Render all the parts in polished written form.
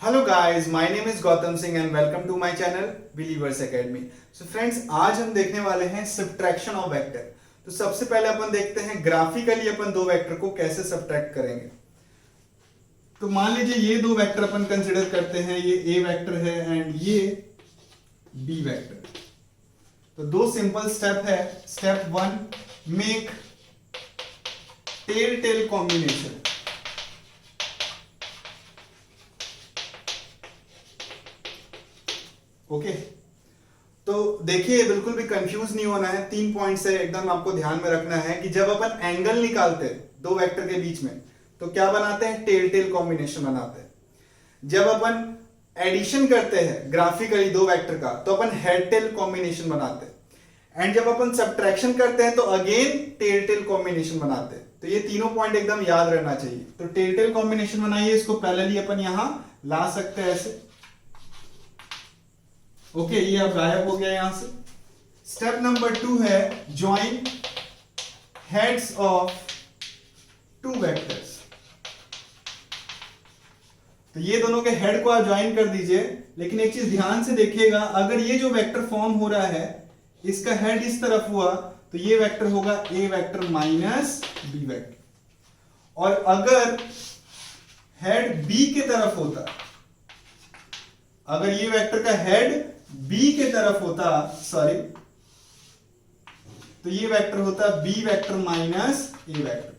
Hello guys, my name is Gautam Singh and welcome to my channel believers academy. So friends, आज हम देखने वाले हैं सब्ट्रैक्शन ऑफ वेक्टर। तो सबसे पहले अपन देखते हैं ग्राफिकली अपन दो वेक्टर को कैसे सब्ट्रैक्ट करेंगे। तो मान लीजिए ये दो वेक्टर अपन कंसिडर करते हैं, ये ए वेक्टर है एंड ये बी वेक्टर। तो दो सिंपल स्टेप है। Step one, make tail tail combination. Okay तो देखिए, बिल्कुल भी कंफ्यूज नहीं होना है। 3 पॉइंट्स है, एकदम आपको ध्यान में रखना है कि जब अपन एंगल निकालते हैं दो वेक्टर के बीच में तो क्या बनाते हैं, टेल टेल कॉम्बिनेशन बनाते हैं। जब अपन एडिशन करते हैं ग्राफिकली दो वेक्टर का तो अपन हेड टेल कॉम्बिनेशन बनाते हैं। एंड जब अपन सब्ट्रैक्शन करते हैं तो अगेन टेल टेल कॉम्बिनेशन बनाते हैं। तो ये तीनों पॉइंट एकदम याद रहना चाहिए। तो टेल टेल कॉम्बिनेशन बनाइए, इसको पैरेलली अपन यहां ला सकते हैं ऐसे। ओके, ये अब गायब हो गया यहां से। स्टेप नंबर 2 है join heads of two vectors. तो ये दोनों के हेड को आप ज्वाइन कर दीजिए, लेकिन एक चीज ध्यान से देखिएगा, अगर ये जो वेक्टर फॉर्म हो रहा है इसका हेड इस तरफ हुआ तो ये वेक्टर होगा ए वेक्टर माइनस बी वेक्टर। और अगर हेड बी के तरफ होता, अगर ये वेक्टर का हेड बी के तरफ होता, सॉरी, तो ये वेक्टर होता बी वेक्टर माइनस ए वेक्टर।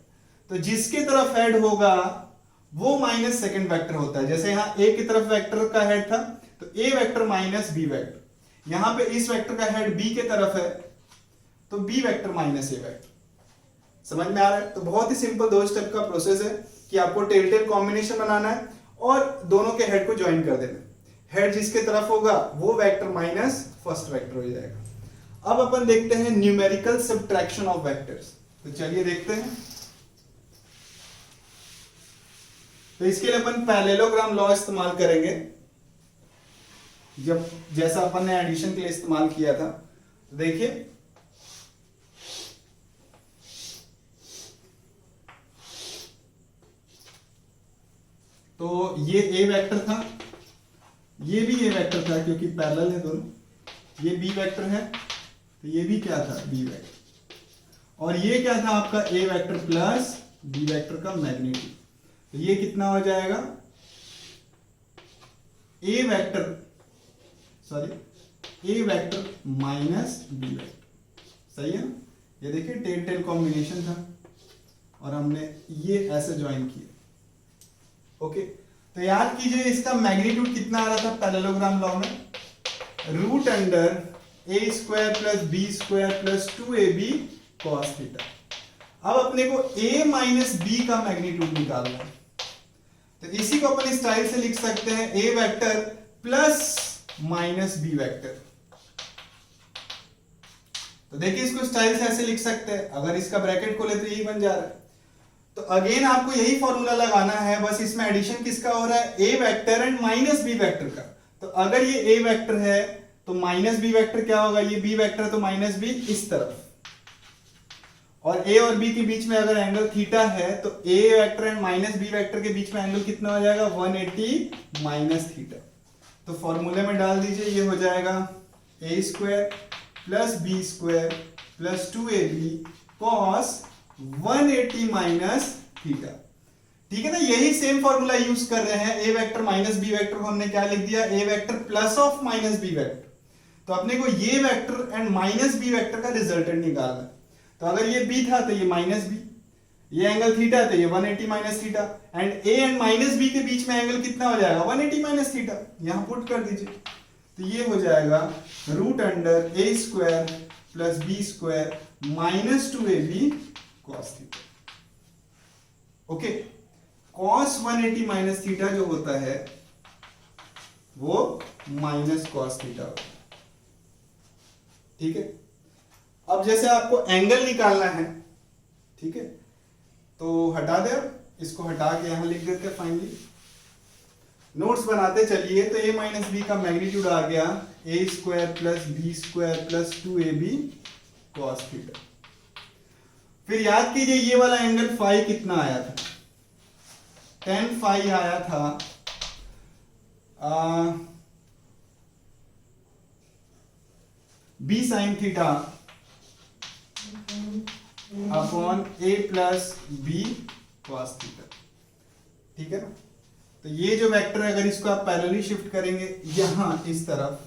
तो जिसके तरफ हेड होगा वो माइनस सेकंड वेक्टर होता है। जैसे यहां ए की तरफ वेक्टर का हेड था तो A vector minus B vector. यहां पे इस वेक्टर का हेड बी के तरफ है तो बी वेक्टर माइनस ए वेक्टर। समझ में आ रहा है? तो बहुत ही सिंपल 2 स्टेप का प्रोसेस है कि आपको टेल टेल कॉम्बिनेशन बनाना है और दोनों के हेड को ज्वाइन कर देना है। हेड जिसके तरफ होगा वो वेक्टर माइनस फर्स्ट वेक्टर हो जाएगा। अब अपन देखते हैं न्यूमेरिकल सब्ट्रैक्शन ऑफ वेक्टर्स। तो चलिए देखते हैं। तो इसके लिए अपन पैरेललोग्राम लॉ इस्तेमाल करेंगे, जब जैसा अपन ने एडिशन के लिए इस्तेमाल किया था। तो देखिए, तो ये ए वेक्टर था, ये भी ए वेक्टर था क्योंकि पैरेलल है दोनों। ये बी वेक्टर है तो ये भी क्या था, बी वेक्टर। और ये क्या था आपका, ए वेक्टर प्लस बी वेक्टर का मैग्नीट्यूड। तो ये कितना हो जाएगा, ए वेक्टर, सॉरी, ए वेक्टर माइनस बी वेक्टर। सही है ना? ये देखिए टेल टेल कॉम्बिनेशन था और हमने ये ऐसे ज्वाइन किए। ओके, तो याद कीजिए इसका मैग्नीट्यूड कितना आ रहा था पैरेललोग्राम लॉ में, root under A square plus B square plus 2ab cos theta. अब अपने को a माइनस बी का मैग्नीट्यूड निकालना है। तो इसी को अपन इस स्टाइल से लिख सकते हैं, a vector plus minus B vector. तो देखिए इसको स्टाइल से ऐसे लिख सकते हैं, अगर इसका ब्रैकेट खोले तो यही बन जा रहा है। तो अगेन आपको यही फॉर्मूला लगाना है, बस इसमें एडिशन किसका हो रहा है, A vector and minus B vector का। तो अगर ये ए वेक्टर है तो माइनस बी वेक्टर क्या होगा, ये बी वेक्टर तो माइनस बी इस तरफ। और ए और बी के बीच में अगर एंगल थीटा है तो A vector and minus B vector के बीच में एंगल कितना हो जाएगा, 180 माइनस थीटा। तो फॉर्मूले में डाल दीजिए, ये हो जाएगा A square plus B square plus 2ab cos 180 minus theta. ठीक है ना? यही सेम फॉर्मूला यूज कर रहे हैं। A vector minus B vector को हमने क्या लिख दिया, A vector plus of minus B vector. तो अपने को ये vector and minus B vector का रिजल्टेंट निकालना है। तो अगर ये बी था तो ये माइनस बी, ये एंगल थीटा तो ये 180 minus theta. And A and minus B के बीच में एंगल कितना हो जाएगा, 180 माइनस थीटा। यहां पुट कर दीजिए, तो ये हो जाएगा root under A square plus B square minus 2ab cos theta. Okay, cos 180 minus theta जो होता है वो माइनस cos थीटा होता है। ठीक है, अब जैसे आपको एंगल निकालना है, ठीक है, तो हटा दे, इसको हटा के यहां लिख देते हैं फाइनली। नोट्स बनाते चलिए। तो a माइनस बी का मैग्नीट्यूड आ गया A square plus B square plus 2ab cos theta. फिर याद कीजिए ये वाला एंगल फाई कितना आया था, tan फाई आया था बी साइन थीटा अपॉन ए प्लस बी कॉस थीटा, ठीक है ना। तो ये जो वेक्टर है अगर इसको आप पैरेलली शिफ्ट करेंगे यहां इस तरफ,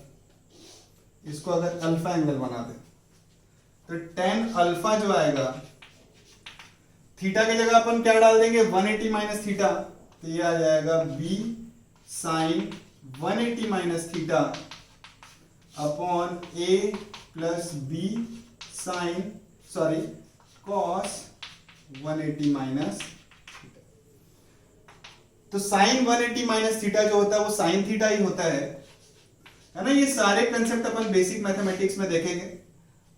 इसको अगर अल्फा एंगल बना दें तो tan अल्फा जो आएगा, थीटा की जगह अपन क्या डाल देंगे 180 माइनस थीटा, तो ये आ जाएगा b sine 180 minus theta upon a plus B sine cos 180 minus theta. तो साइन 180 माइनस थीटा जो होता है वो साइन थीटा ही होता है ना। ये सारे कंसेप्ट अपन बेसिक मैथमेटिक्स में देखेंगे,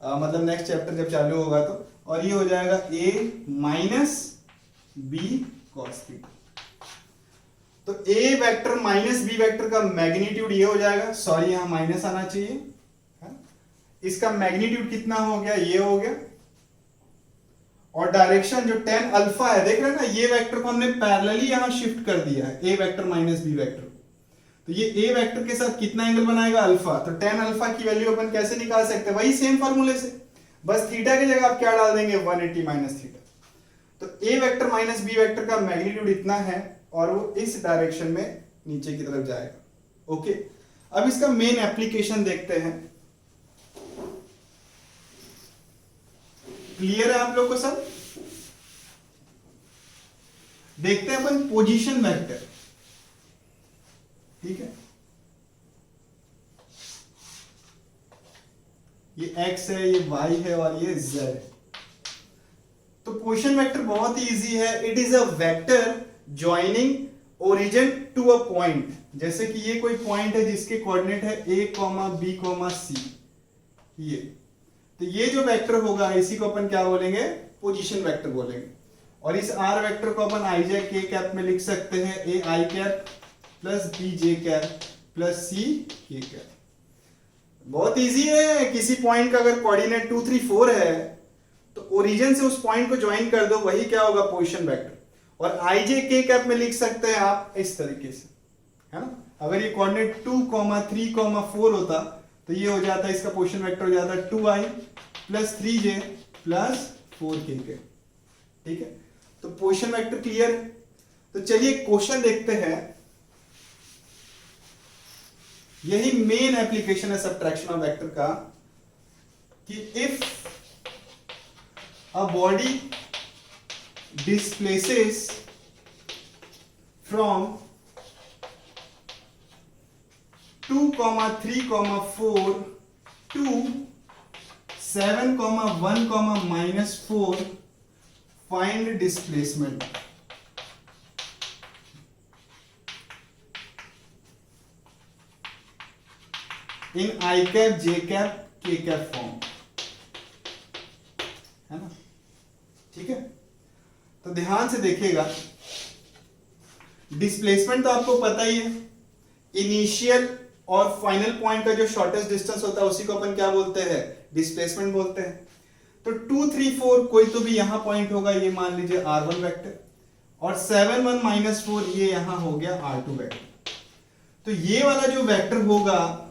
मतलब नेक्स्ट चैप्टर जब चालू होगा तो। और ये हो जाएगा a minus B cos theta. तो a vector minus B vector का मैग्नीट्यूड ये हो जाएगा, सॉरी यहां माइनस आना चाहिए, इसका मैग्नीट्यूड कितना हो गया, ये हो गया। और डायरेक्शन जो tan अल्फा है, देख रहे हैं ना, ये वेक्टर को हमने पैरेलली यहां शिफ्ट कर दिया है, a vector minus B vector. तो ये a वेक्टर के साथ कितना एंगल बनाएगा, अल्फा। तो tan अल्फा की वैल्यू अपन कैसे निकाल सकते हैं, वही सेम फार्मूले से, बस थीटा की जगह आप क्या डाल देंगे 180 माइनस थीटा। तो a vector minus B vector का मैग्नीट्यूड इतना है और वो इस डायरेक्शन में नीचे की तरफ जाएगा। ओके, अब इसका मेन एप्लीकेशन देखते हैं। क्लियर है आप लोग को सब? देखते हैं अपन पोजीशन वेक्टर, ठीक है। ये x है, ये y है और ये z है। तो पोजीशन वेक्टर बहुत ही इजी है। It is a vector joining origin to a point. जैसे कि ये कोई पॉइंट है जिसके कोऑर्डिनेट है a, b, c, ये। तो ये जो वेक्टर होगा इसी को अपन क्या बोलेंगे, पोजीशन वेक्टर बोलेंगे। और इस r वेक्टर को अपन i j k कैप में लिख सकते हैं, a i cap plus b j cap plus c k cap. बहुत इजी है। किसी पॉइंट का अगर कोऑर्डिनेट 2, 3, 4 है तो ओरिजिन से उस पॉइंट को ज्वाइन कर दो, वही क्या होगा, पोजीशन वेक्टर। और i j k कैप में लिख सकते हैं आप इस तरीके से, है ना। अगर ये कोऑर्डिनेट 2, 3, 4 होता तो ये हो जाता है, इसका पोजीशन वेक्टर हो जाता है 2i plus 3j plus 4k, ठीक है। तो पोजीशन वेक्टर क्लियर है। तो चलिए क्वेश्चन देखते हैं। यही मेन एप्लीकेशन है सब्ट्रैक्शन ऑफ वेक्टर का, कि if a body displaces from 2, 3, 4 to 7, 1, -4, find displacement. in I cap, J cap, K cap form, है ना, ठीक है। तो ध्यान से देखिएगा, डिस्प्लेसमेंट तो आपको पता ही है, इनिशियल और फाइनल पॉइंट का जो शॉर्टेस्ट डिस्टेंस होता है उसी को अपन क्या बोलते हैं, डिस्प्लेसमेंट बोलते हैं। तो 2, 3, 4 कोई तो भी यहां पॉइंट होगा, ये मान लीजिए r1 वेक्टर, और 7, 1, -4 ये यहां हो गया r2 वेक्टर। तो ये वाला जो वेक्टर होगा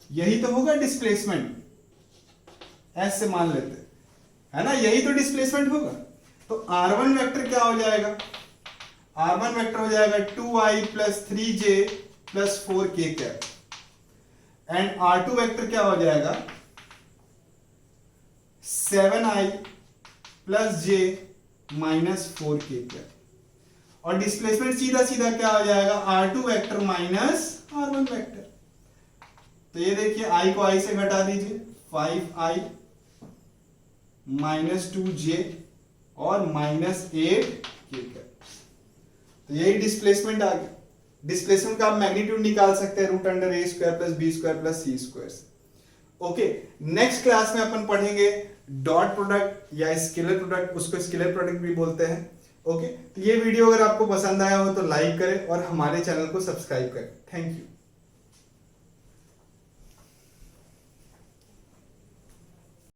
यही तो होगा डिस्प्लेसमेंट, ऐसे से मान लेते है ना, यही तो डिस्प्लेसमेंट होगा। तो r1 वेक्टर क्या हो जाएगा, r1 वेक्टर हो जाएगा 2i plus 3j plus 4k cap, and r2 vector क्या हो जाएगा 7i plus j minus 4k cap. और डिस्प्लेसमेंट सीधा सीधा क्या हो जाएगा, r2 vector minus r1 vector. तो ये देखिए i को i से घटा दीजिए, 5i माइनस 2j और माइनस 8k कैप। तो यही डिस्प्लेसमेंट आ गया। डिस्प्लेसमेंट का आप मैग्नीट्यूड निकाल सकते हैं √a² plus b² plus c²। Okay, next class में अपन पढ़ेंगे डॉट प्रोडक्ट या स्केलर प्रोडक्ट, उसको स्केलर प्रोडक्ट भी बोलते हैं। ओके, तो ये वीडियो अगर आपको पसंद आया हो तो लाइक करें और हमारे चैनल को सब्सक्राइब करें। Thank you.